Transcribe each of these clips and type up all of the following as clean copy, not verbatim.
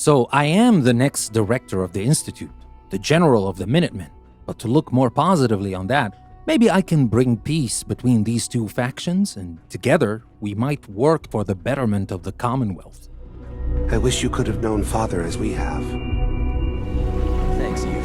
So I am the next director of the Institute, the general of the Minutemen. But to look more positively on that, maybe I can bring peace between these two factions, and together we might work for the betterment of the Commonwealth. I wish you could have known Father as we have. Thanks, Eve.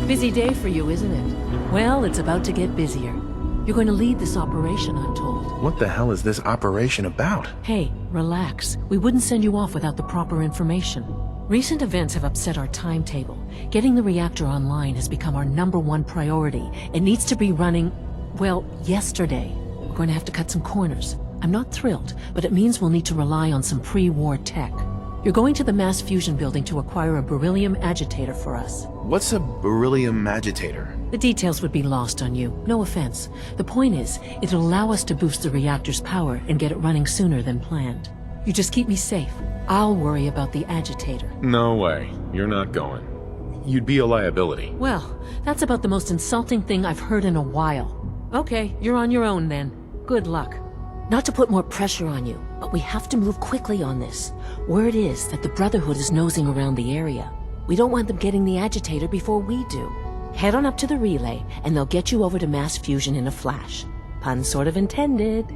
Busy day for you, isn't it? Well, it's about to get busier. You're going to lead this operation, I'm told. What the hell is this operation about? Hey, relax. We wouldn't send you off without the proper information. Recent events have upset our timetable. Getting the reactor online has become our #1 priority. It needs to be running, well, yesterday. We're going to have to cut some corners. I'm not thrilled, but it means we'll need to rely on some pre-war tech. You're going to the mass fusion building to acquire a beryllium agitator for us. What's a beryllium agitator? The details would be lost on you. No offense. The point is, it'll allow us to boost the reactor's power and get it running sooner than planned. You just keep me safe. I'll worry about the agitator. No way. You're not going. You'd be a liability. Well, that's about the most insulting thing I've heard in a while. Okay, you're on your own then. Good luck. Not to put more pressure on you, but we have to move quickly on this. Word is that the Brotherhood is nosing around the area. We don't want them getting the agitator before we do. Head on up to the relay, and they'll get you over to mass fusion in a flash. Pun sort of intended.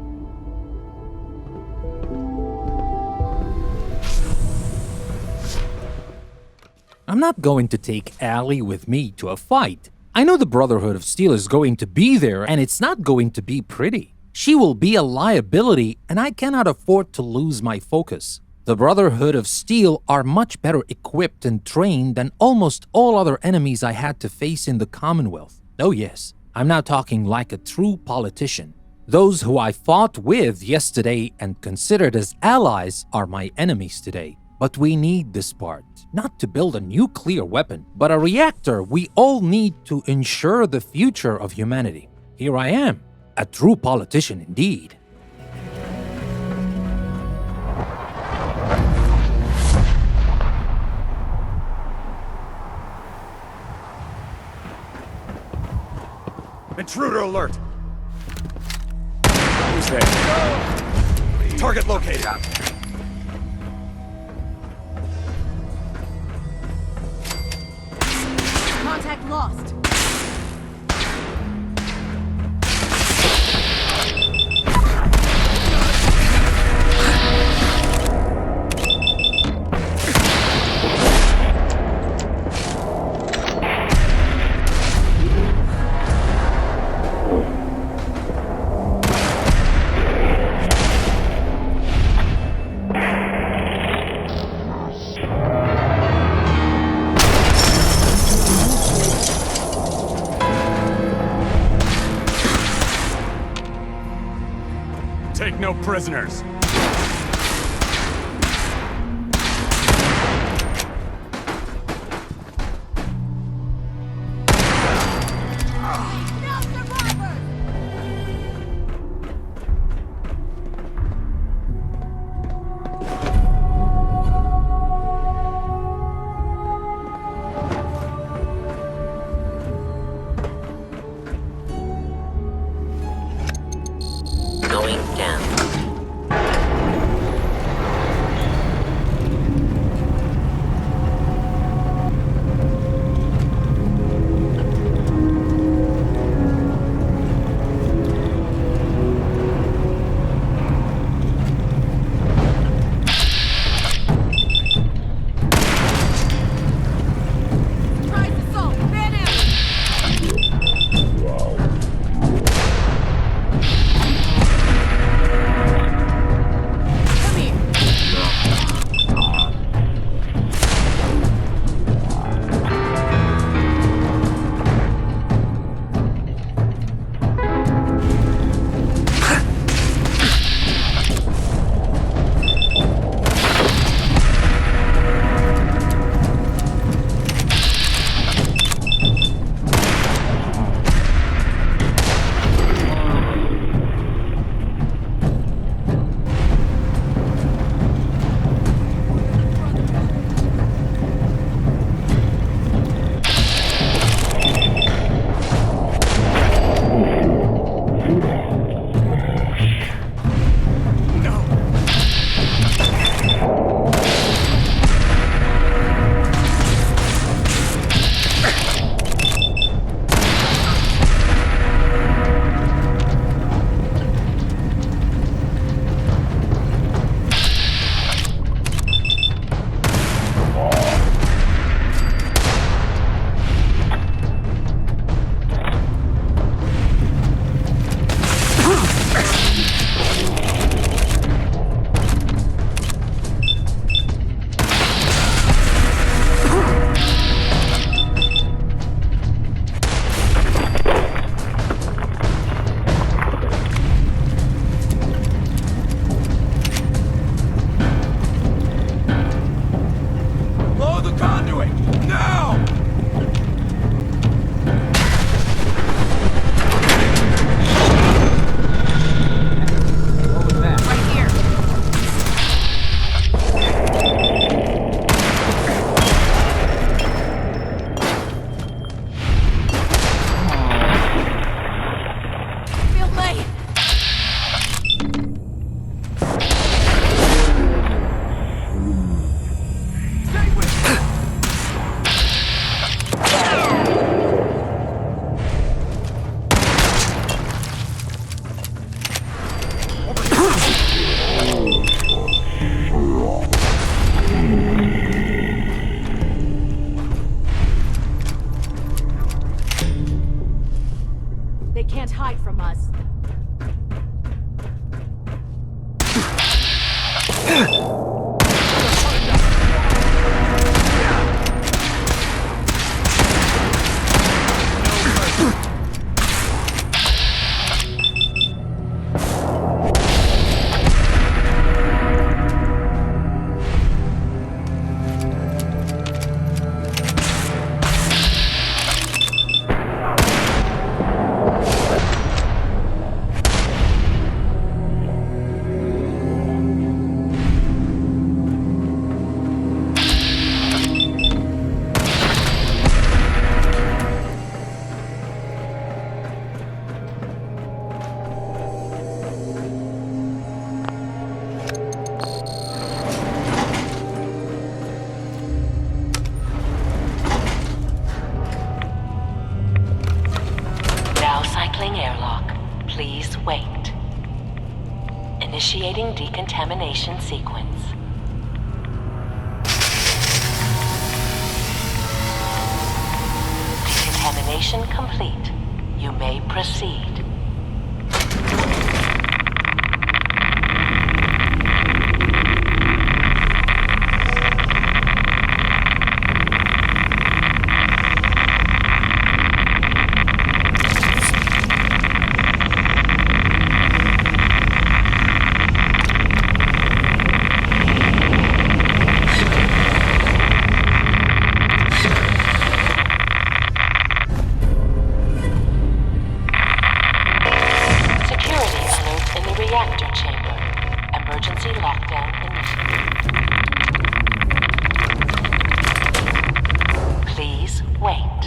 I'm not going to take Allie with me to a fight. I know the Brotherhood of Steel is going to be there, and it's not going to be pretty. She will be a liability, and I cannot afford to lose my focus. The Brotherhood of Steel are much better equipped and trained than almost all other enemies I had to face in the Commonwealth. Oh yes, I'm now talking like a true politician. Those who I fought with yesterday and considered as allies are my enemies today. But we need this part, not to build a nuclear weapon, but a reactor we all need to ensure the future of humanity. Here I am, a true politician indeed. Intruder alert! Who's there? Target located. Contact lost. Take no prisoners. No survivors! Going down. hide from us. Cycling airlock. Please wait. Initiating decontamination sequence. Decontamination complete. You may proceed. Reactor chamber. Emergency lockdown initiated. Please wait.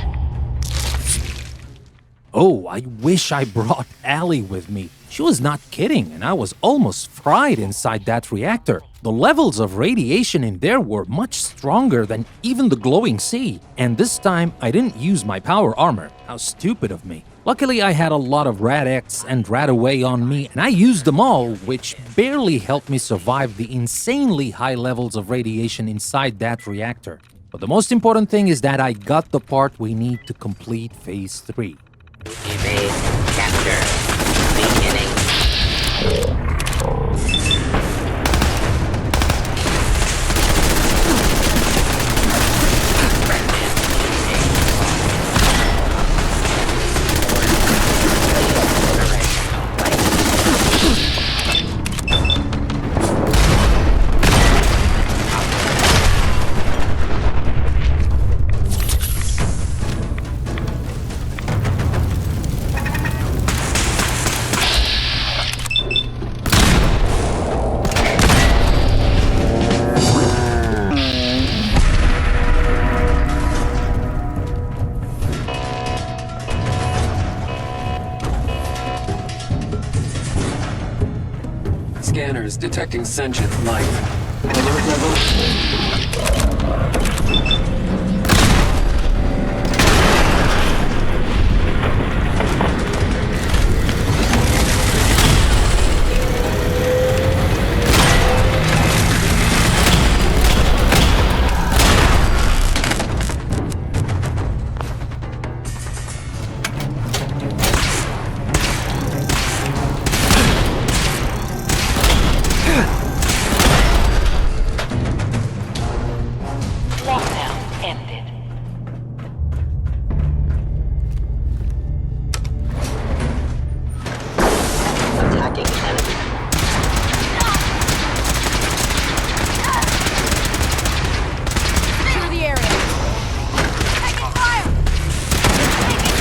Oh, I wish I brought Allie with me. She was not kidding, and I was almost fried inside that reactor. The levels of radiation in there were much stronger than even the glowing sea. And this time, I didn't use my power armor. How stupid of me. Luckily, I had a lot of Rad-X and Rad-Away on me, and I used them all, which barely helped me survive the insanely high levels of radiation inside that reactor. But the most important thing is that I got the part we need to complete Phase 3. Evade capture. Beginning. Scanners detecting sentient life. Alert level. Lockdown ended. Attacking enemy. Clear the area. Taking fire. Taking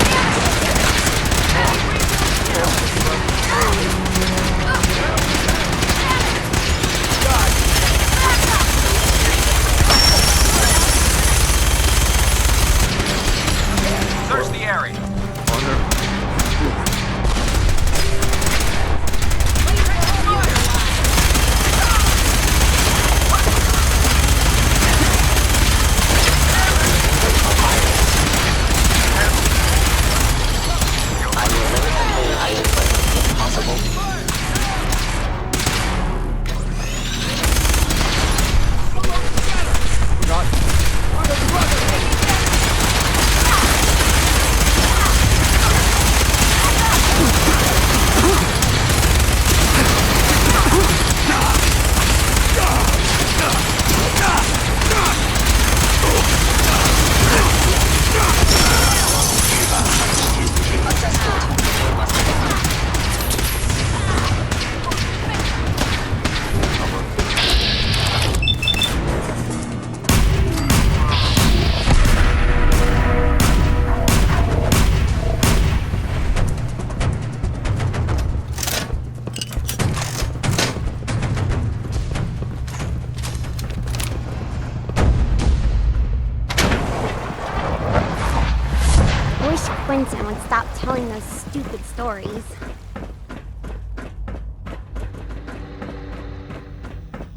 Quentin would stop telling those stupid stories.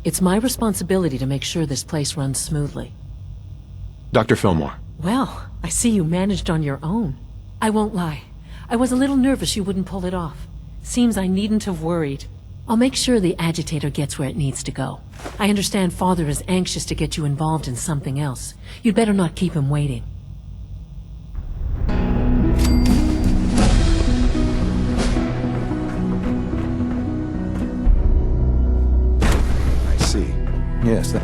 It's my responsibility to make sure this place runs smoothly. Dr. Fillmore. Well, I see you managed on your own. I won't lie. I was a little nervous you wouldn't pull it off. Seems I needn't have worried. I'll make sure the agitator gets where it needs to go. I understand Father is anxious to get you involved in something else. You'd better not keep him waiting. I see. Yes, that...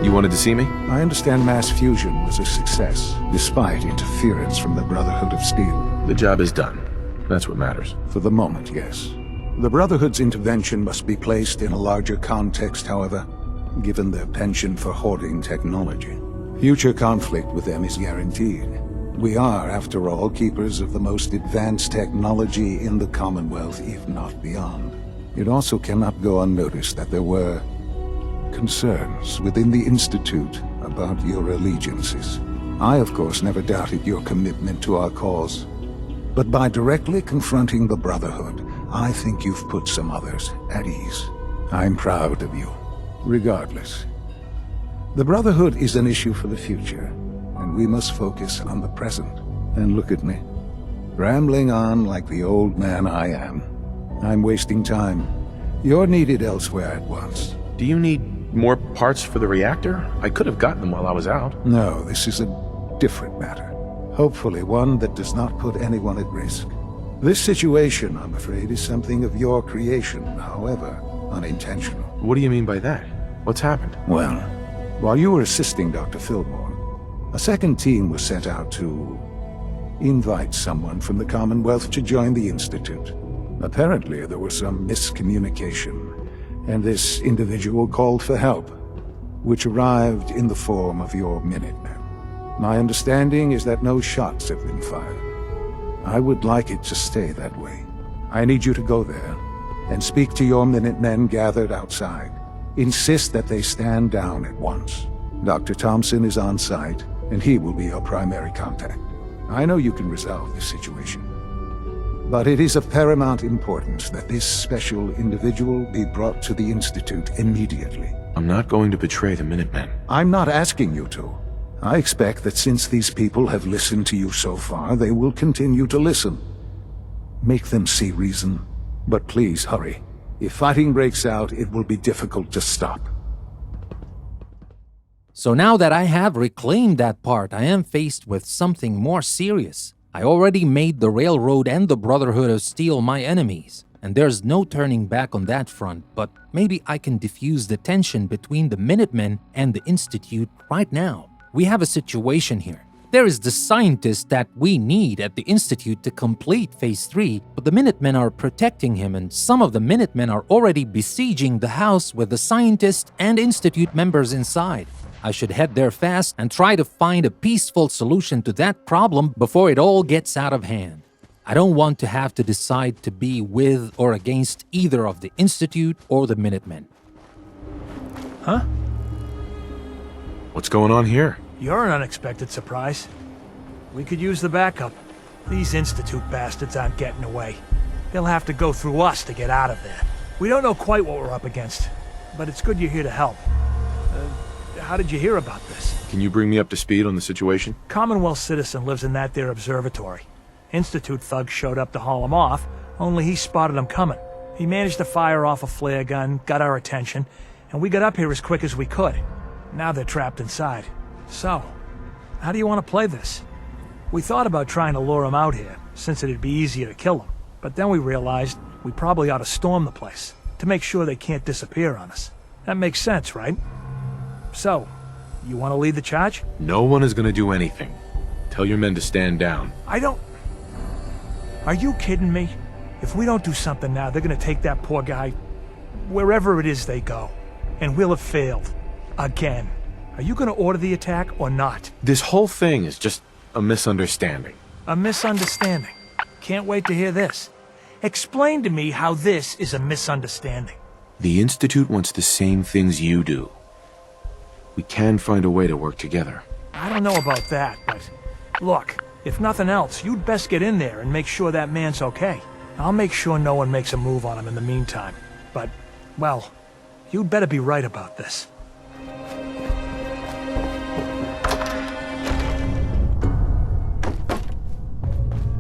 You wanted to see me? I understand mass fusion was a success, despite interference from the Brotherhood of Steel. The job is done. That's what matters. For the moment, yes. The Brotherhood's intervention must be placed in a larger context, however, given their penchant for hoarding technology. Future conflict with them is guaranteed. We are, after all, keepers of the most advanced technology in the Commonwealth, if not beyond. It also cannot go unnoticed that there were concerns within the Institute about your allegiances. I, of course, never doubted your commitment to our cause. But by directly confronting the Brotherhood, I think you've put some others at ease. I'm proud of you, regardless. The Brotherhood is an issue for the future, and we must focus on the present. And look at me, rambling on like the old man I am. I'm wasting time. You're needed elsewhere at once. Do you need more parts for the reactor? I could have gotten them while I was out. No, this is a different matter. Hopefully one that does not put anyone at risk. This situation, I'm afraid, is something of your creation, however unintentional. What do you mean by that? What's happened? Well, while you were assisting Dr. Fillmore, a second team was sent out to invite someone from the Commonwealth to join the Institute. Apparently, there was some miscommunication, and this individual called for help, which arrived in the form of your Minutemen. My understanding is that no shots have been fired. I would like it to stay that way. I need you to go there and speak to your Minutemen gathered outside. Insist that they stand down at once. Dr. Thompson is on site, and he will be your primary contact. I know you can resolve this situation, but it is of paramount importance that this special individual be brought to the Institute immediately. I'm not going to betray the Minutemen. I'm not asking you to. I expect that since these people have listened to you so far, they will continue to listen. Make them see reason, but please hurry. If fighting breaks out, it will be difficult to stop. So now that I have reclaimed that part, I am faced with something more serious. I already made the Railroad and the Brotherhood of Steel my enemies, and there's no turning back on that front, but maybe I can diffuse the tension between the Minutemen and the Institute right now. We have a situation here. There is the scientist that we need at the Institute to complete Phase 3, but the Minutemen are protecting him, and some of the Minutemen are already besieging the house with the scientist and Institute members inside. I should head there fast and try to find a peaceful solution to that problem before it all gets out of hand. I don't want to have to decide to be with or against either of the Institute or the Minutemen. Huh? What's going on here? You're an unexpected surprise. We could use the backup. These Institute bastards aren't getting away. They'll have to go through us to get out of there. We don't know quite what we're up against, but it's good you're here to help. How did you hear about this? Can you bring me up to speed on the situation? Commonwealth citizen lives in that there observatory. Institute thugs showed up to haul him off, only he spotted them coming. He managed to fire off a flare gun, got our attention, and we got up here as quick as we could. Now they're trapped inside. So, how do you want to play this? We thought about trying to lure him out here, since it'd be easier to kill him. But then we realized we probably ought to storm the place, to make sure they can't disappear on us. That makes sense, right? So, you want to lead the charge? No one is going to do anything. Tell your men to stand down. Are you kidding me? If we don't do something now, they're going to take that poor guy wherever it is they go. And we'll have failed. Again. Are you going to order the attack or not? This whole thing is just a misunderstanding. A misunderstanding? Can't wait to hear this. Explain to me how this is a misunderstanding. The Institute wants the same things you do. We can find a way to work together. I don't know about that, but look, if nothing else, you'd best get in there and make sure that man's okay. I'll make sure no one makes a move on him in the meantime. But, well, you'd better be right about this.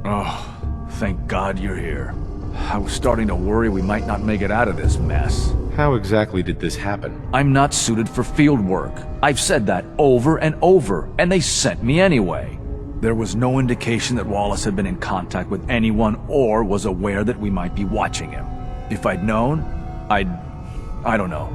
Oh, thank God you're here. I was starting to worry we might not make it out of this mess. How exactly did this happen? I'm not suited for field work. I've said that over and over, and they sent me anyway. There was no indication that Wallace had been in contact with anyone or was aware that we might be watching him. If I'd known, I don't know.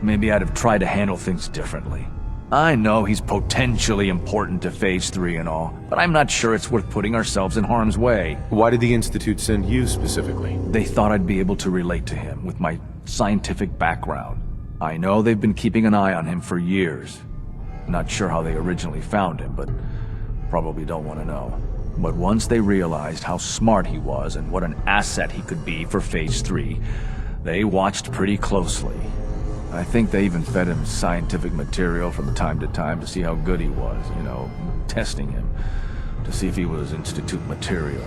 Maybe I'd have tried to handle things differently. I know he's potentially important to Phase 3 and all, but I'm not sure it's worth putting ourselves in harm's way. Why did the Institute send you specifically? They thought I'd be able to relate to him with my scientific background. I know they've been keeping an eye on him for years. Not sure how they originally found him, but probably don't want to know. But once they realized how smart he was and what an asset he could be for Phase 3, they watched pretty closely. I think they even fed him scientific material from time to time to see how good he was, testing him, to see if he was Institute material.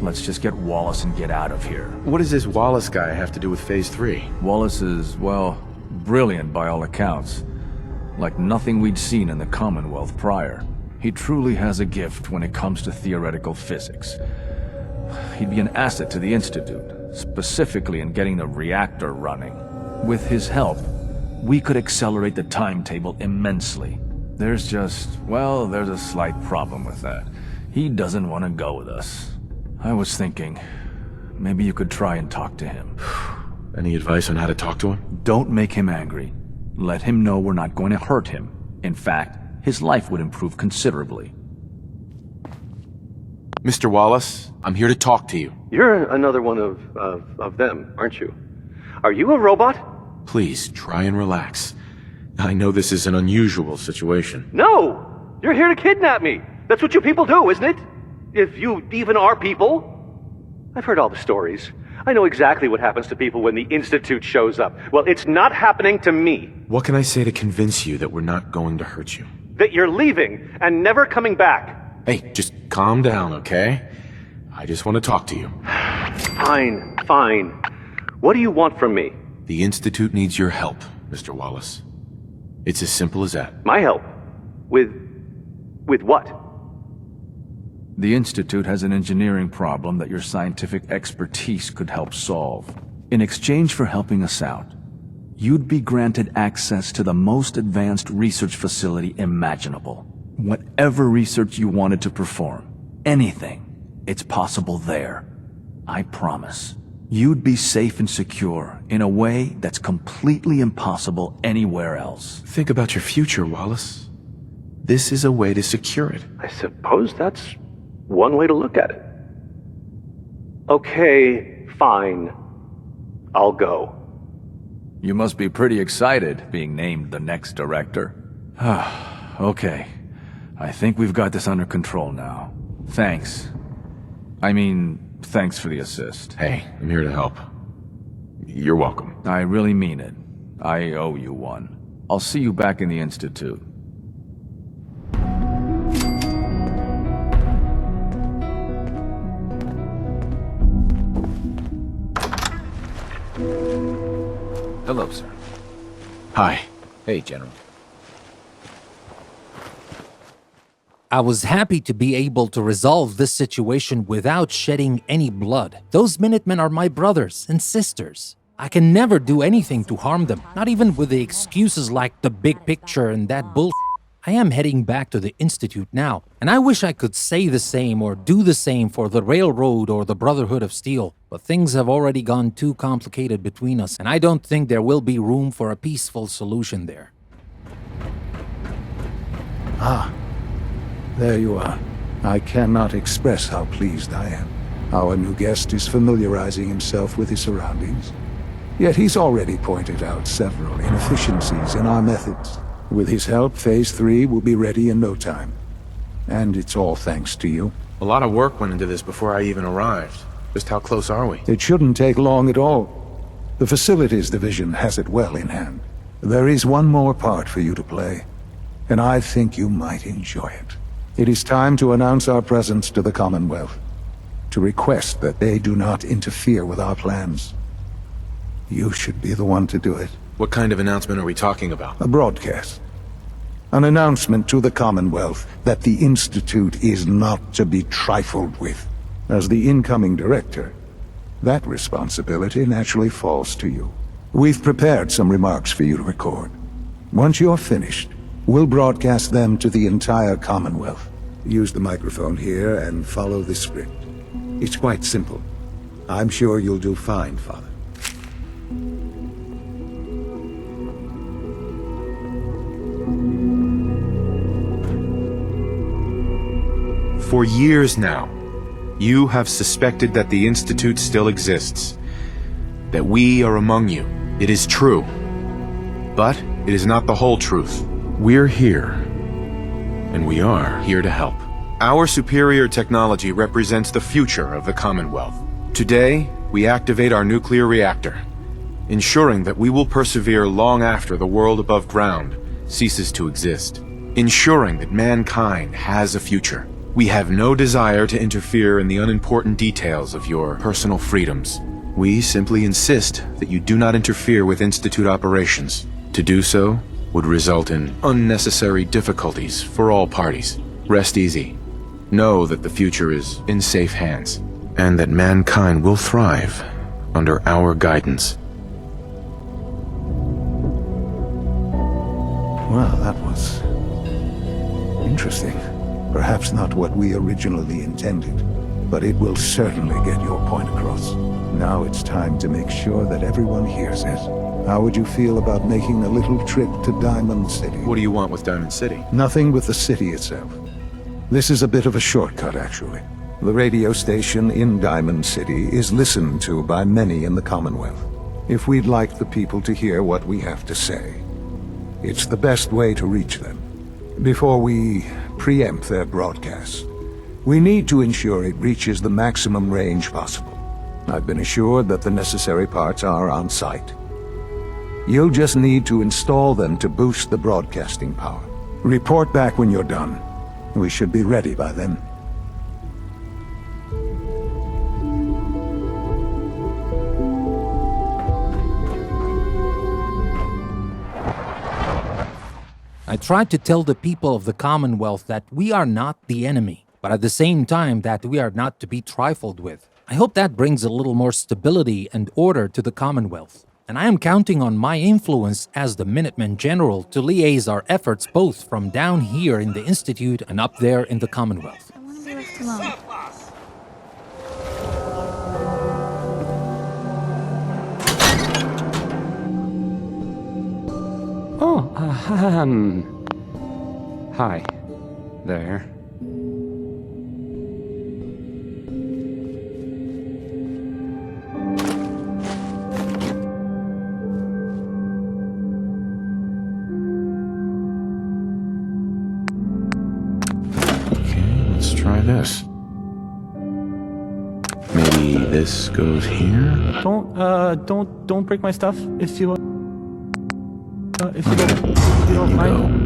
Let's just get Wallace and get out of here. What does this Wallace guy have to do with Phase 3? Wallace is, well, brilliant by all accounts. Like nothing we'd seen in the Commonwealth prior. He truly has a gift when it comes to theoretical physics. He'd be an asset to the Institute, specifically in getting the reactor running. With his help, we could accelerate the timetable immensely. There's a slight problem with that. He doesn't want to go with us. I was thinking, maybe you could try and talk to him. Any advice on how to talk to him? Don't make him angry. Let him know we're not going to hurt him. In fact, his life would improve considerably. Mr. Wallace, I'm here to talk to you. You're another one of them, aren't you? Are you a robot? Please, try and relax. I know this is an unusual situation. No! You're here to kidnap me! That's what you people do, isn't it? If you even are people. I've heard all the stories. I know exactly what happens to people when the Institute shows up. Well, it's not happening to me. What can I say to convince you that we're not going to hurt you? That you're leaving and never coming back. Hey, just calm down, okay? I just want to talk to you. Fine. What do you want from me? The Institute needs your help, Mr. Wallace. It's as simple as that. My help? With what? The Institute has an engineering problem that your scientific expertise could help solve. In exchange for helping us out, you'd be granted access to the most advanced research facility imaginable. Whatever research you wanted to perform, anything, it's possible there. I promise. You'd be safe and secure in a way that's completely impossible anywhere else. Think about your future, Wallace. This is a way to secure it. I suppose that's one way to look at it. Okay, fine. I'll go. You must be pretty excited being named the next director. Okay. I think we've got this under control now. Thanks. Thanks for the assist. Hey, I'm here to help. You're welcome. I really mean it. I owe you one. I'll see you back in the Institute. Hello, sir. Hi. Hey, General. I was happy to be able to resolve this situation without shedding any blood. Those Minutemen are my brothers and sisters. I can never do anything to harm them, not even with the excuses like the big picture and that bullshit. I am heading back to the Institute now, and I wish I could say the same or do the same for the Railroad or the Brotherhood of Steel, but things have already gone too complicated between us, and I don't think there will be room for a peaceful solution there. There you are. I cannot express how pleased I am. Our new guest is familiarizing himself with his surroundings. Yet he's already pointed out several inefficiencies in our methods. With his help, Phase 3 will be ready in no time. And it's all thanks to you. A lot of work went into this before I even arrived. Just how close are we? It shouldn't take long at all. The Facilities Division has it well in hand. There is one more part for you to play, and I think you might enjoy it. It is time to announce our presence to the Commonwealth, to request that they do not interfere with our plans. You should be the one to do it. What kind of announcement are we talking about? A broadcast. An announcement to the Commonwealth that the Institute is not to be trifled with. As the incoming director, that responsibility naturally falls to you. We've prepared some remarks for you to record. Once you're finished, we'll broadcast them to the entire Commonwealth. Use the microphone here and follow the script. It's quite simple. I'm sure you'll do fine, Father. For years now, you have suspected that the Institute still exists, that we are among you. It is true, but it is not the whole truth. We're here, and we are here to help. Our superior technology represents the future of the Commonwealth. Today, we activate our nuclear reactor, ensuring that we will persevere long after the world above ground ceases to exist, ensuring that mankind has a future. We have no desire to interfere in the unimportant details of your personal freedoms. We simply insist that you do not interfere with Institute operations. To do so would result in unnecessary difficulties for all parties. Rest easy. Know that the future is in safe hands, and that mankind will thrive under our guidance. Well, that was interesting. Perhaps not what we originally intended, but it will certainly get your point across. Now it's time to make sure that everyone hears it. How would you feel about making a little trip to Diamond City? What do you want with Diamond City? Nothing with the city itself. This is a bit of a shortcut, actually. The radio station in Diamond City is listened to by many in the Commonwealth. If we'd like the people to hear what we have to say, it's the best way to reach them. Before we preempt their broadcast, we need to ensure it reaches the maximum range possible. I've been assured that the necessary parts are on site. You'll just need to install them to boost the broadcasting power. Report back when you're done. We should be ready by then. I tried to tell the people of the Commonwealth that we are not the enemy, but at the same time that we are not to be trifled with. I hope that brings a little more stability and order to the Commonwealth. And I am counting on my influence as the Minutemen General to liaise our efforts both from down here in the Institute and up there in the Commonwealth. I want to be left alone. Oh, hi there. Try this. Maybe this goes here? Don't break my stuff if you don't mind.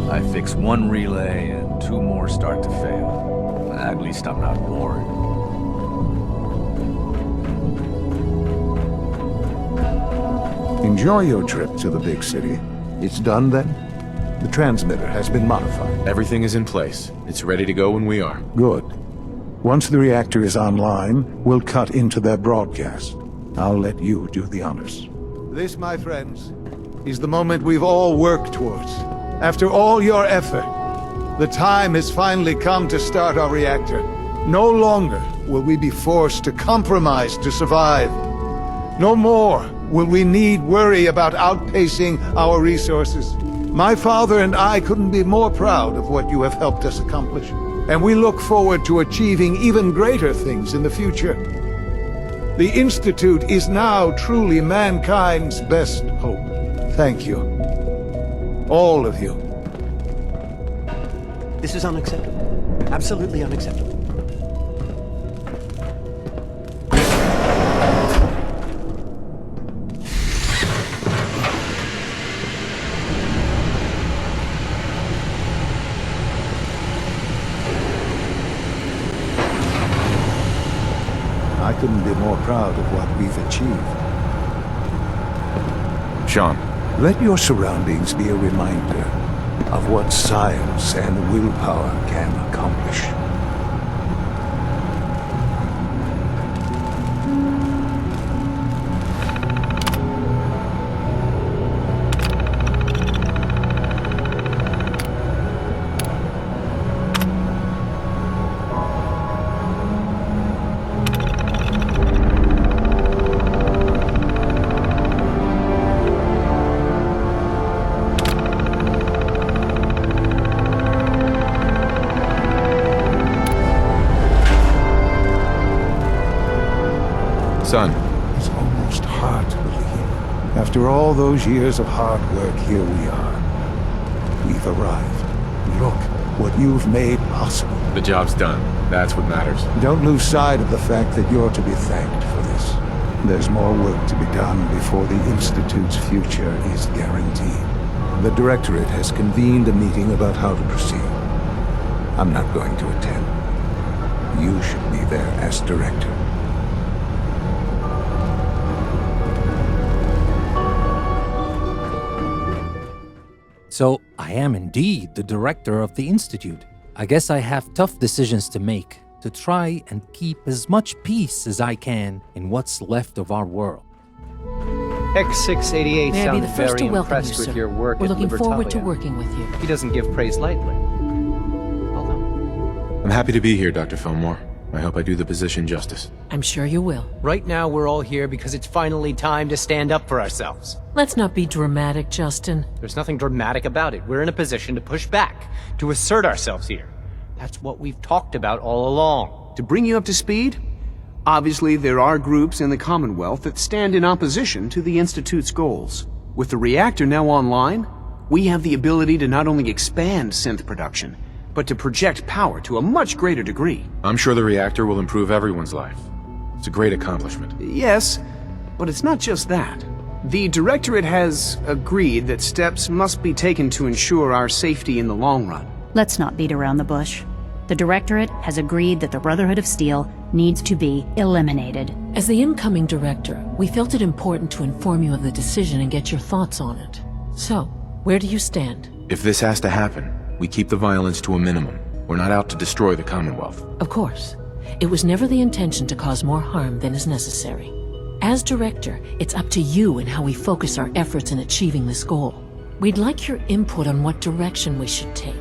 I fix one relay and two more start to fail. At least I'm not bored. Enjoy your trip to the big city. It's done then? The transmitter has been modified. Everything is in place. It's ready to go when we are. Good. Once the reactor is online, we'll cut into their broadcast. I'll let you do the honors. This, my friends, is the moment we've all worked towards. After all your effort, the time has finally come to start our reactor. No longer will we be forced to compromise to survive. No more will we need worry about outpacing our resources. My father and I couldn't be more proud of what you have helped us accomplish, and we look forward to achieving even greater things in the future. The Institute is now truly mankind's best hope. Thank you. All of you. This is unacceptable. Absolutely unacceptable. I couldn't be more proud of what we've achieved. Sean. Let your surroundings be a reminder of what science and willpower can accomplish. Son. It's almost hard to believe. After all those years of hard work, here we are. We've arrived. Look what you've made possible. The job's done. That's what matters. Don't lose sight of the fact that you're to be thanked for this. There's more work to be done before the Institute's future is guaranteed. The Directorate has convened a meeting about how to proceed. I'm not going to attend. You should be there as Director. So, I am indeed the director of the Institute. I guess I have tough decisions to make, to try and keep as much peace as I can in what's left of our world. X688 May I be the sounds first to very welcome impressed you, with sir. your work We're at looking forward to Libertalia. working with you. He doesn't give praise lightly. I'm happy to be here, Dr. Fillmore. I hope I do the position justice. I'm sure you will. Right now, we're all here because it's finally time to stand up for ourselves. Let's not be dramatic, Justin. There's nothing dramatic about it. We're in a position to push back, to assert ourselves here. That's what we've talked about all along. To bring you up to speed, obviously there are groups in the Commonwealth that stand in opposition to the Institute's goals. With the reactor now online, we have the ability to not only expand synth production, but to project power to a much greater degree. I'm sure the reactor will improve everyone's life. It's a great accomplishment. Yes, but it's not just that. The Directorate has agreed that steps must be taken to ensure our safety in the long run. Let's not beat around the bush. The Directorate has agreed that the Brotherhood of Steel needs to be eliminated. As the incoming director, we felt it important to inform you of the decision and get your thoughts on it. So, where do you stand? If this has to happen, we keep the violence to a minimum. We're not out to destroy the Commonwealth. Of course. It was never the intention to cause more harm than is necessary. As director, it's up to you and how we focus our efforts in achieving this goal. We'd like your input on what direction we should take.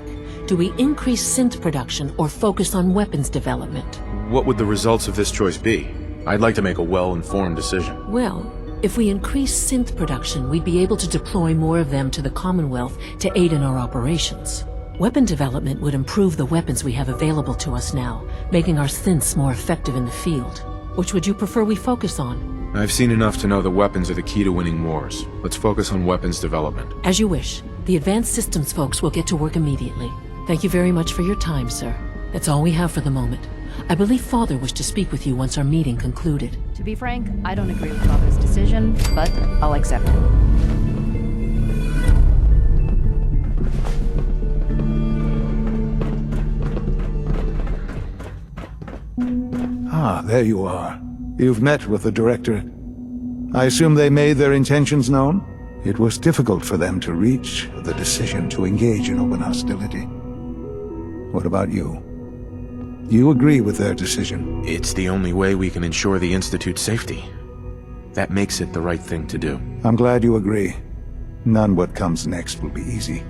Do we increase synth production or focus on weapons development? What would the results of this choice be? I'd like to make a well-informed decision. Well, if we increase synth production, we'd be able to deploy more of them to the Commonwealth to aid in our operations. Weapon development would improve the weapons we have available to us now, making our synths more effective in the field. Which would you prefer we focus on? I've seen enough to know that weapons are the key to winning wars. Let's focus on weapons development. As you wish. The Advanced Systems folks will get to work immediately. Thank you very much for your time, sir. That's all we have for the moment. I believe Father wished to speak with you once our meeting concluded. To be frank, I don't agree with Father's decision, but I'll accept it. Ah, there you are. You've met with the Directorate. I assume they made their intentions known? It was difficult for them to reach the decision to engage in open hostility. What about you? Do you agree with their decision? It's the only way we can ensure the Institute's safety. That makes it the right thing to do. I'm glad you agree. None what comes next will be easy.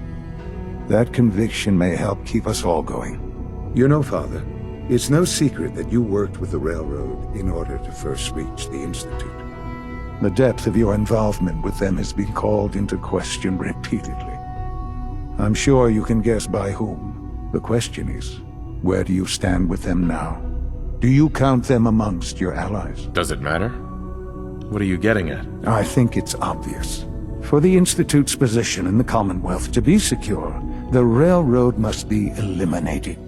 That conviction may help keep us all going. You know, Father, it's no secret that you worked with the Railroad in order to first reach the Institute. The depth of your involvement with them has been called into question repeatedly. I'm sure you can guess by whom. The question is, where do you stand with them now? Do you count them amongst your allies? Does it matter? What are you getting at? I think it's obvious. For the Institute's position in the Commonwealth to be secure, the Railroad must be eliminated.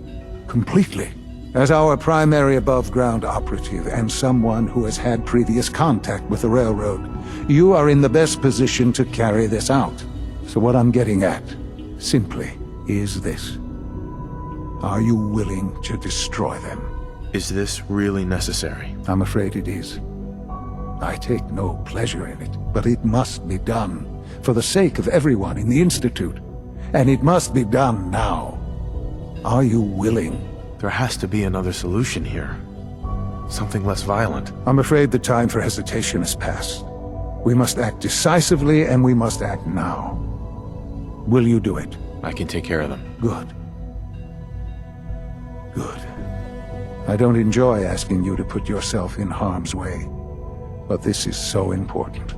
Completely. As our primary above-ground operative and someone who has had previous contact with the Railroad, you are in the best position to carry this out. So what I'm getting at, simply, is this. Are you willing to destroy them? Is this really necessary? I'm afraid it is. I take no pleasure in it, but it must be done, for the sake of everyone in the Institute. And it must be done now. Are you willing? There has to be another solution here. Something less violent. I'm afraid the time for hesitation has passed. We must act decisively, and we must act now. Will you do it? I can take care of them. Good. Good. I don't enjoy asking you to put yourself in harm's way, but this is so important.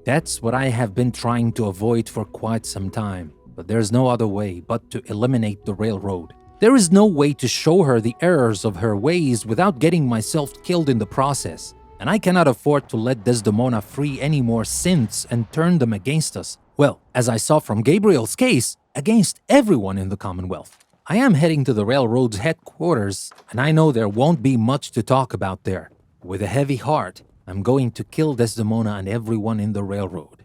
That's what I have been trying to avoid for quite some time. But there's no other way but to eliminate the Railroad. There is no way to show her the errors of her ways without getting myself killed in the process. And I cannot afford to let Desdemona free any more synths and turn them against us. Well, as I saw from Gabriel's case, against everyone in the Commonwealth. I am heading to the Railroad's headquarters, and I know there won't be much to talk about there. With a heavy heart, I'm going to kill Desdemona and everyone in the Railroad.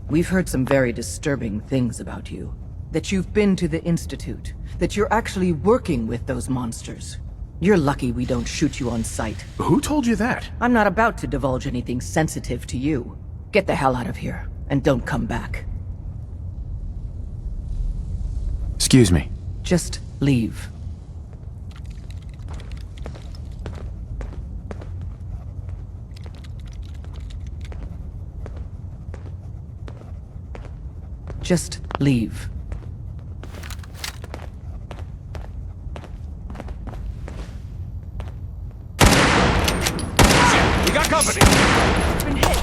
We've heard some very disturbing things about you. That you've been to the Institute. That you're actually working with those monsters. You're lucky we don't shoot you on sight. Who told you that? I'm not about to divulge anything sensitive to you. Get the hell out of here, and don't come back. Excuse me. Just leave. Just leave. We got company! Been hit!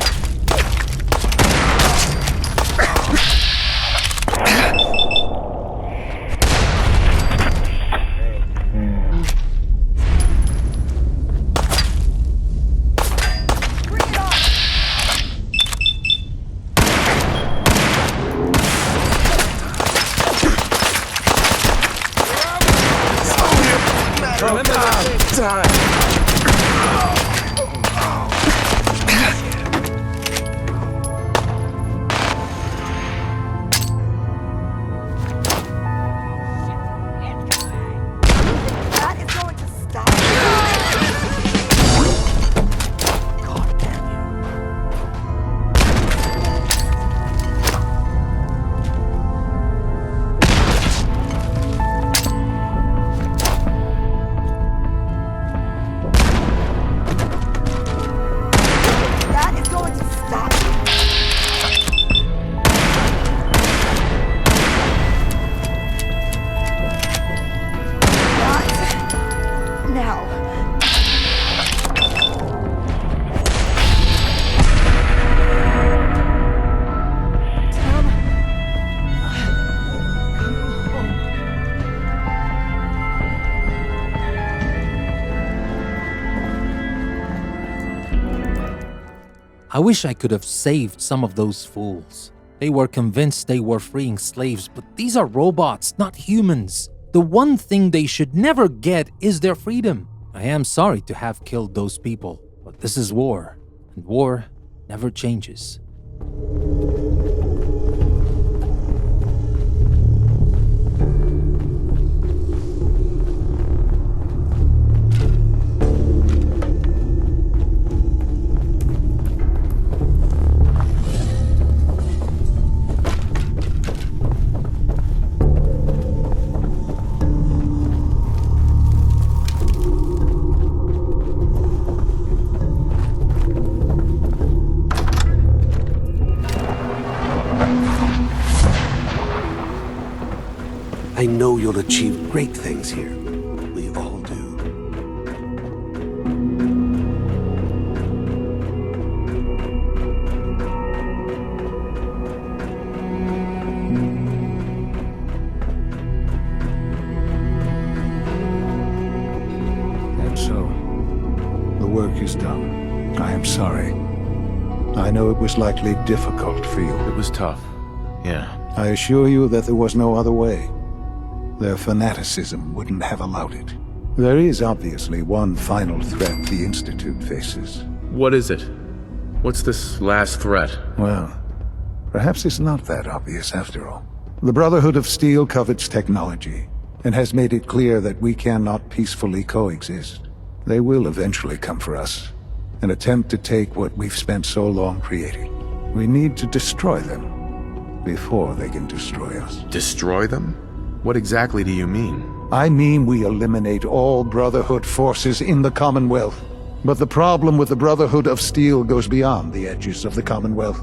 I wish I could have saved some of those fools. They were convinced they were freeing slaves, but these are robots, not humans. The one thing they should never get is their freedom. I am sorry to have killed those people, but this is war, and war never changes. I know you'll achieve great things here. We all do. And so, the work is done. I am sorry. I know it was likely difficult for you. It was tough. Yeah. I assure you that there was no other way. Their fanaticism wouldn't have allowed it. There is obviously one final threat the Institute faces. What is it? What's this last threat? Well, perhaps it's not that obvious after all. The Brotherhood of Steel covets technology, and has made it clear that we cannot peacefully coexist. They will eventually come for us, and attempt to take what we've spent so long creating. We need to destroy them before they can destroy us. Destroy them? What exactly do you mean? I mean we eliminate all Brotherhood forces in the Commonwealth. But the problem with the Brotherhood of Steel goes beyond the edges of the Commonwealth.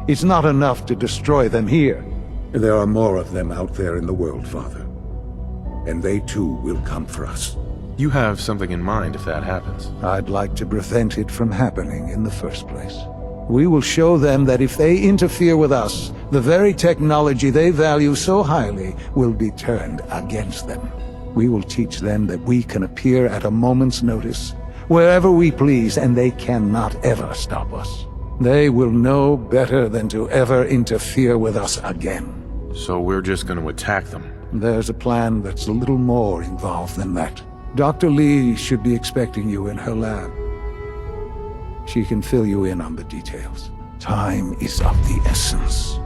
It's not enough to destroy them here. There are more of them out there in the world, Father. And they too will come for us. You have something in mind if that happens. I'd like to prevent it from happening in the first place. We will show them that if they interfere with us, the very technology they value so highly will be turned against them. We will teach them that we can appear at a moment's notice, wherever we please, and they cannot ever stop us. They will know better than to ever interfere with us again. So we're just going to attack them? There's a plan that's a little more involved than that. Dr. Lee should be expecting you in her lab. She can fill you in on the details. Time is of the essence.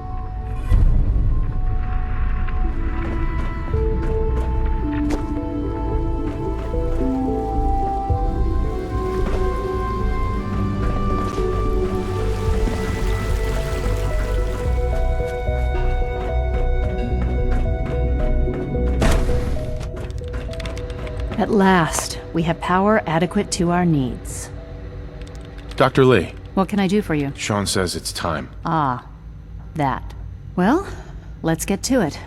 At last, we have power adequate to our needs. Dr. Lee. What can I do for you? Sean says it's time. Ah, that. Well, let's get to it.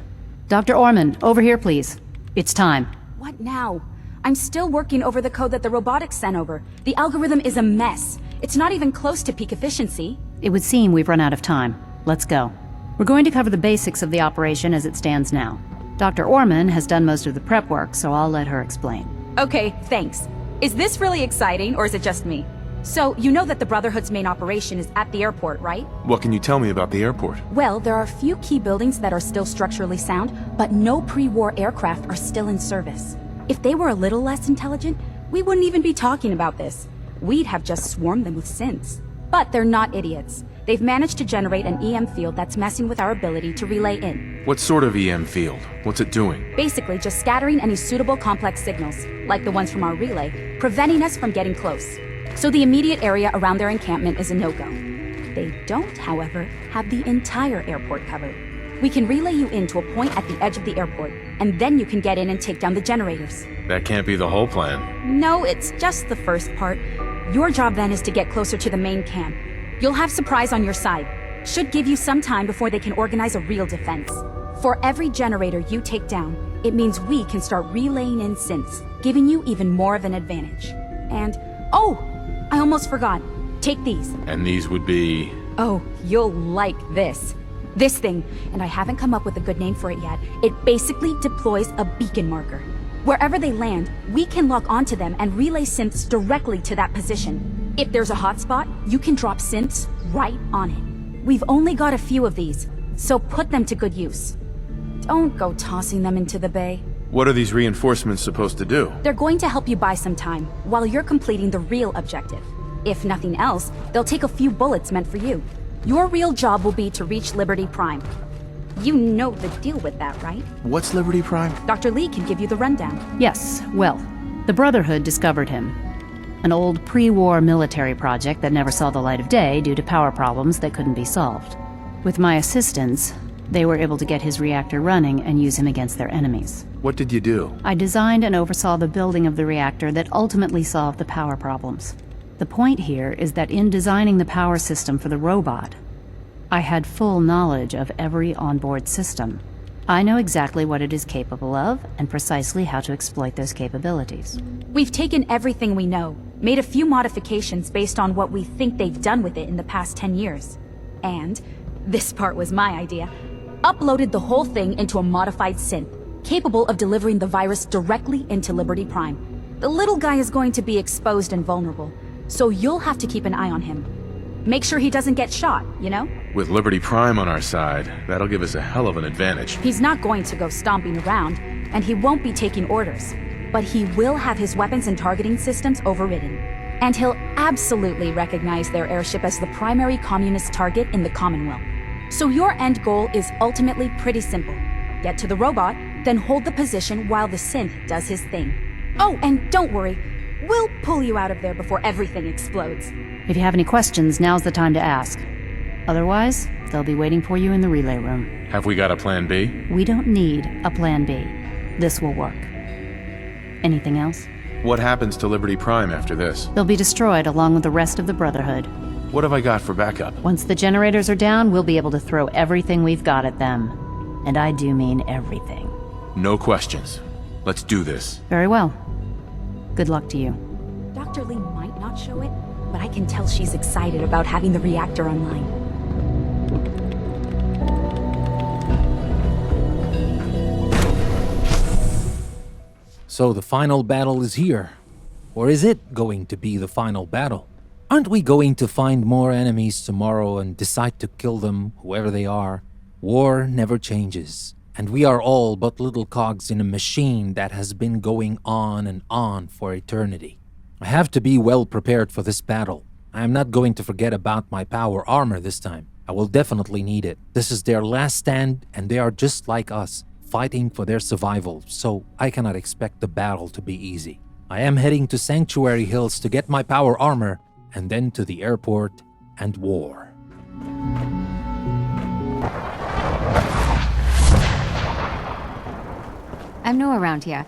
Dr. Orman, over here, please. It's time. What now? I'm still working over the code that the robotics sent over. The algorithm is a mess. It's not even close to peak efficiency. It would seem we've run out of time. Let's go. We're going to cover the basics of the operation as it stands now. Dr. Orman has done most of the prep work, so I'll let her explain. Okay, thanks. Is this really exciting, or is it just me? So, you know that the Brotherhood's main operation is at the airport, right? What can you tell me about the airport? Well, there are a few key buildings that are still structurally sound, but no pre-war aircraft are still in service. If they were a little less intelligent, we wouldn't even be talking about this. We'd have just swarmed them with synths. But they're not idiots. They've managed to generate an EM field that's messing with our ability to relay in. What sort of EM field? What's it doing? Basically, just scattering any suitable complex signals, like the ones from our relay, preventing us from getting close. So the immediate area around their encampment is a no-go. They don't, however, have the entire airport covered. We can relay you in to a point at the edge of the airport, and then you can get in and take down the generators. That can't be the whole plan. No, it's just the first part. Your job then is to get closer to the main camp. You'll have Surprise on your side. Should give you some time before they can organize a real defense. For every generator you take down, it means we can start relaying in synths, giving you even more of an advantage. And, oh, I almost forgot. Take these. And these would be... Oh, you'll like this. This thing, and I haven't come up with a good name for it yet, it basically deploys a beacon marker. Wherever they land, we can lock onto them and relay synths directly to that position. If there's a hotspot, you can drop synths right on it. We've only got a few of these, so put them to good use. Don't go tossing them into the bay. What are these reinforcements supposed to do? They're going to help you buy some time, while you're completing the real objective. If nothing else, they'll take a few bullets meant for you. Your real job will be to reach Liberty Prime. You know the deal with that, right? What's Liberty Prime? Dr. Lee can give you the rundown. Yes, well, the Brotherhood discovered him. An old pre-war military project that never saw the light of day due to power problems that couldn't be solved. With my assistance, they were able to get his reactor running and use him against their enemies. What did you do? I designed and oversaw the building of the reactor that ultimately solved the power problems. The point here is that in designing the power system for the robot, I had full knowledge of every onboard system. I know exactly what it is capable of and precisely how to exploit those capabilities. We've taken everything we know, made a few modifications based on what we think they've done with it in the past 10 years. And, this part was my idea, uploaded the whole thing into a modified synth, capable of delivering the virus directly into Liberty Prime. The little guy is going to be exposed and vulnerable, so you'll have to keep an eye on him. Make sure he doesn't get shot, you know? With Liberty Prime on our side, that'll give us a hell of an advantage. He's not going to go stomping around, and he won't be taking orders. But he will have his weapons and targeting systems overridden. And he'll absolutely recognize their airship as the primary communist target in the Commonwealth. So your end goal is ultimately pretty simple. Get to the robot, then hold the position while the synth does his thing. Oh, and don't worry, we'll pull you out of there before everything explodes. If you have any questions, now's the time to ask. Otherwise, they'll be waiting for you in the relay room. Have we got a plan B? We don't need a plan B. This will work. Anything else? What happens to Liberty Prime after this? They'll be destroyed along with the rest of the Brotherhood. What have I got for backup? Once the generators are down, we'll be able to throw everything we've got at them. And I do mean everything. No questions. Let's do this. Very well. Good luck to you. Dr. Lee might not show it, but I can tell she's excited about having the reactor online. So the final battle is here. Or is it going to be the final battle? Aren't we going to find more enemies tomorrow and decide to kill them, whoever they are? War never changes, and we are all but little cogs in a machine that has been going on and on for eternity. I have to be well prepared for this battle. I am not going to forget about my power armor this time. I will definitely need it. This is their last stand, and they are just like us, fighting for their survival, so I cannot expect the battle to be easy. I am heading to Sanctuary Hills to get my power armor, and then to the airport and war. I'm new around here.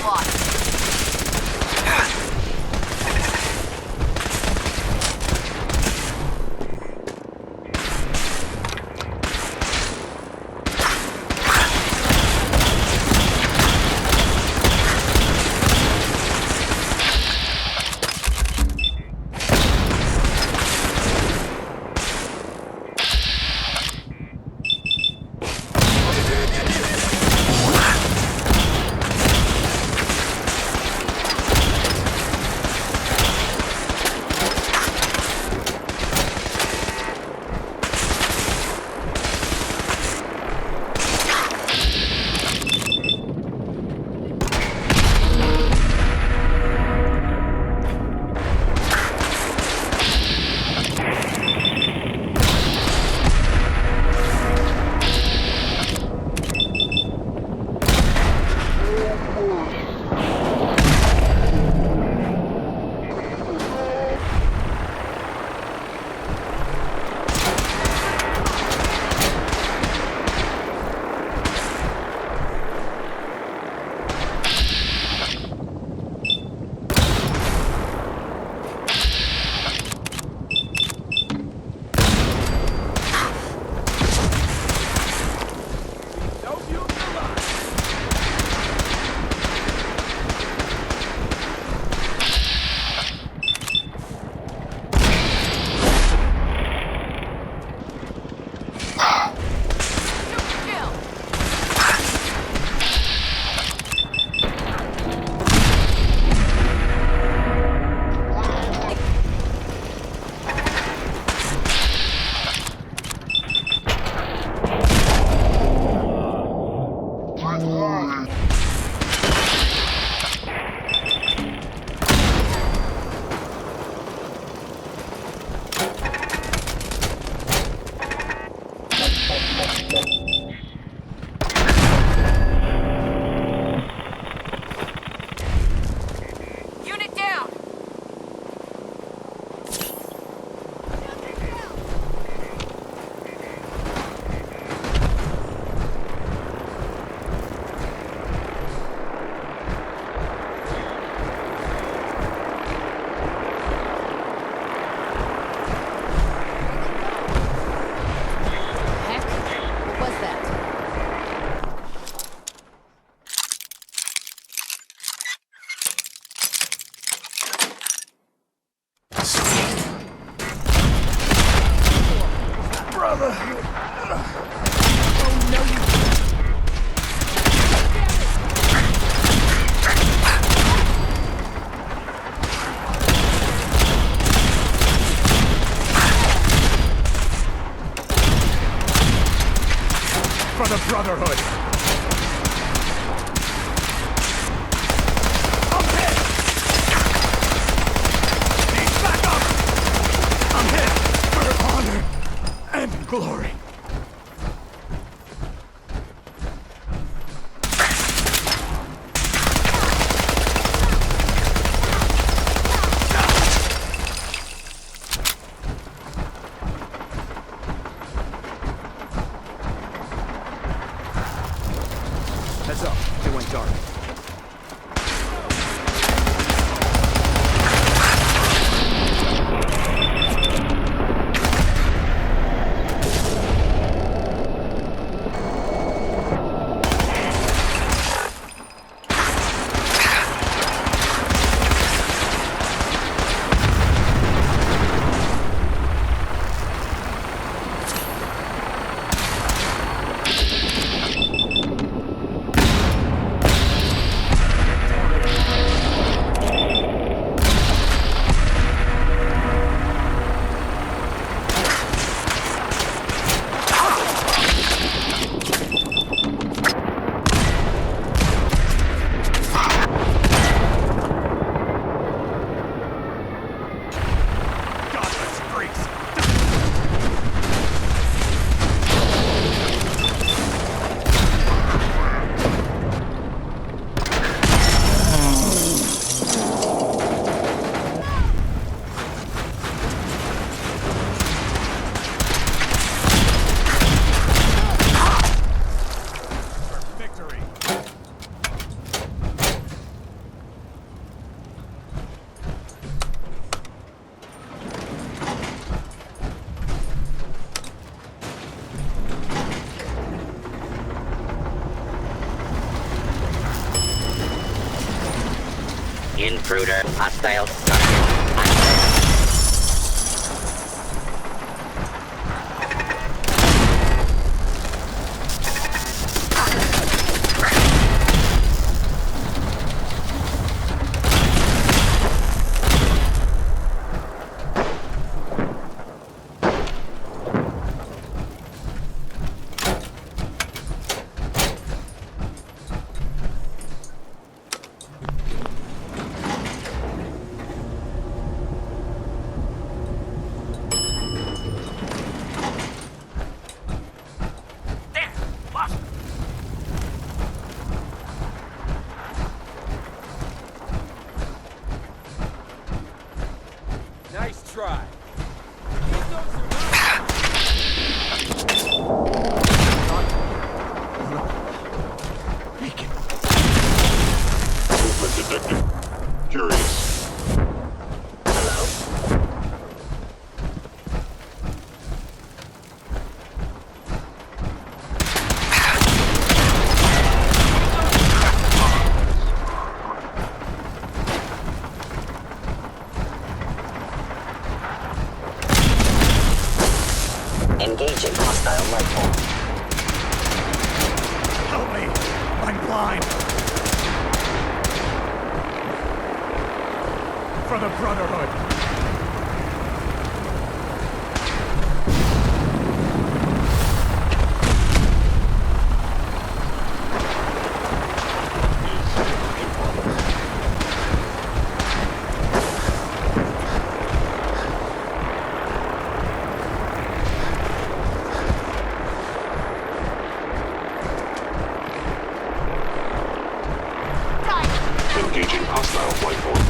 lost. Intruder. Hostile target. Nice try. Movement detected. Curious. Engaging hostile life form. Help me! I'm blind! For the Brotherhood! Engaging hostile flight form.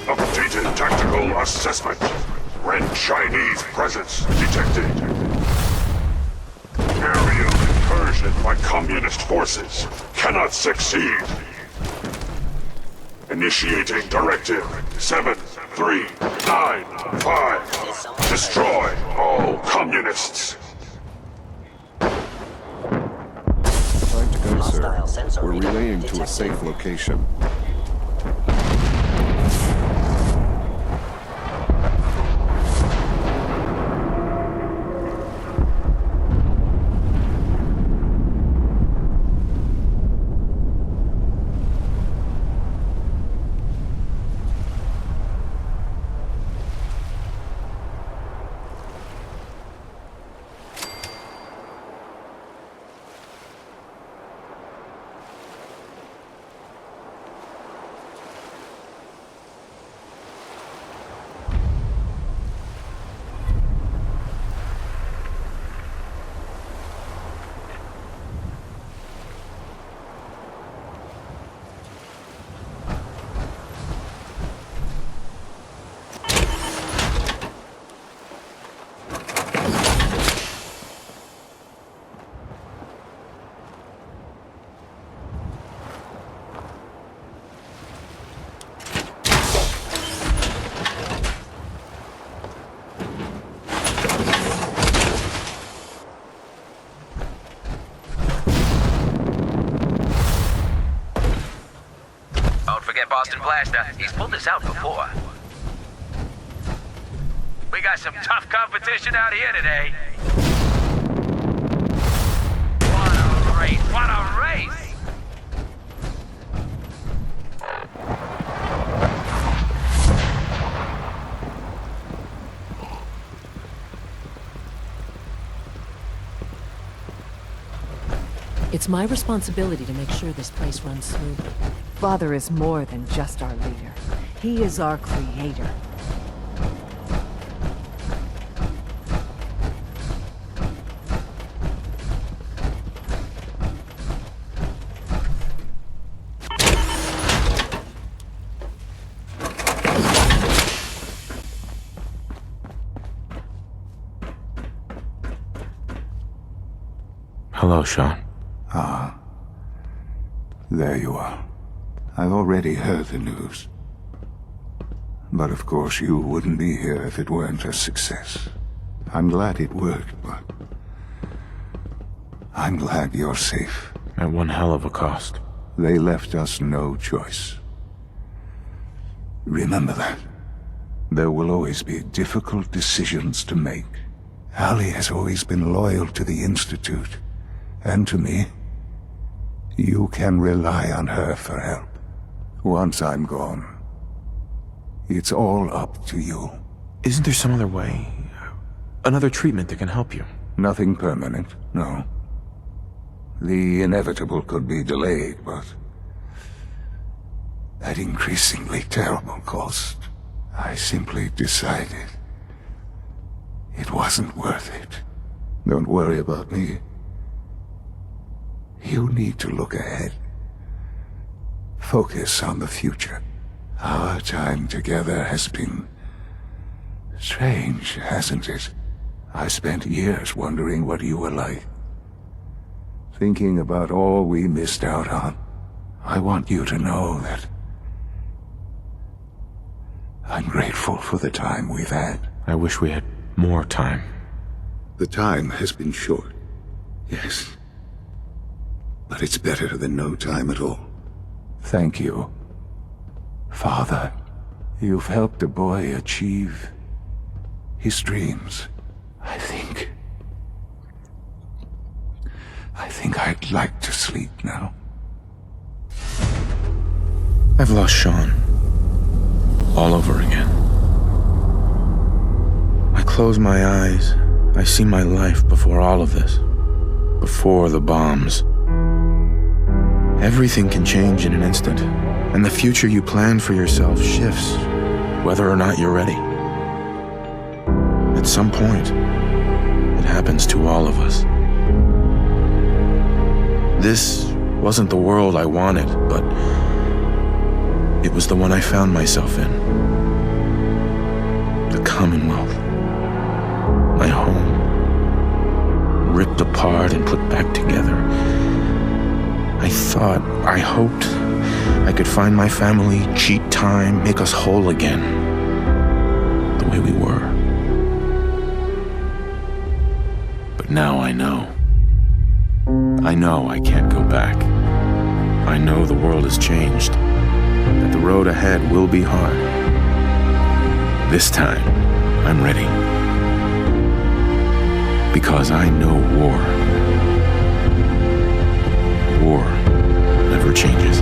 Updated tactical assessment. Red Chinese presence detected. Aerial incursion by communist forces cannot succeed. Initiating directive 7395. Destroy all communists. Time to go, sir. We're relaying to a safe location. Boston Blaster. He's pulled this out before. We got some tough competition out here today. What a race! What a race! It's my responsibility to make sure this place runs smoothly. Father is more than just our leader. He is our creator. Hello, Sean. Ah. There you are. I've already heard the news. But of course you wouldn't be here if it weren't a success. I'm glad it worked, but I'm glad you're safe. At one hell of a cost. They left us no choice. Remember that. There will always be difficult decisions to make. Allie has always been loyal to the Institute, and to me. You can rely on her for help. Once I'm gone, it's all up to you. Isn't there some other way? Another treatment that can help you? Nothing permanent, no. The inevitable could be delayed, but at increasingly terrible cost, I simply decided it wasn't worth it. Don't worry about me. You need to look ahead. Focus on the future. Our time together has been strange, hasn't it? I spent years wondering what you were like. Thinking about all we missed out on. I want you to know that I'm grateful for the time we've had. I wish we had more time. The time has been short, yes. But it's better than no time at all. Thank you, Father. You've helped a boy achieve his dreams. I think I'd like to sleep now. I've lost Sean. All over again. I close my eyes. I see my life before all of this. Before the bombs. Everything can change in an instant, and the future you plan for yourself shifts, whether or not you're ready. At some point, it happens to all of us. This wasn't the world I wanted, but It was the one I found myself in. The Commonwealth. My home. Ripped apart and put back together. I hoped I could find my family, cheat time, make us whole again. The way we were. But now I know. I know I can't go back. I know the world has changed. That the road ahead will be hard. This time, I'm ready. Because I know war. War never changes.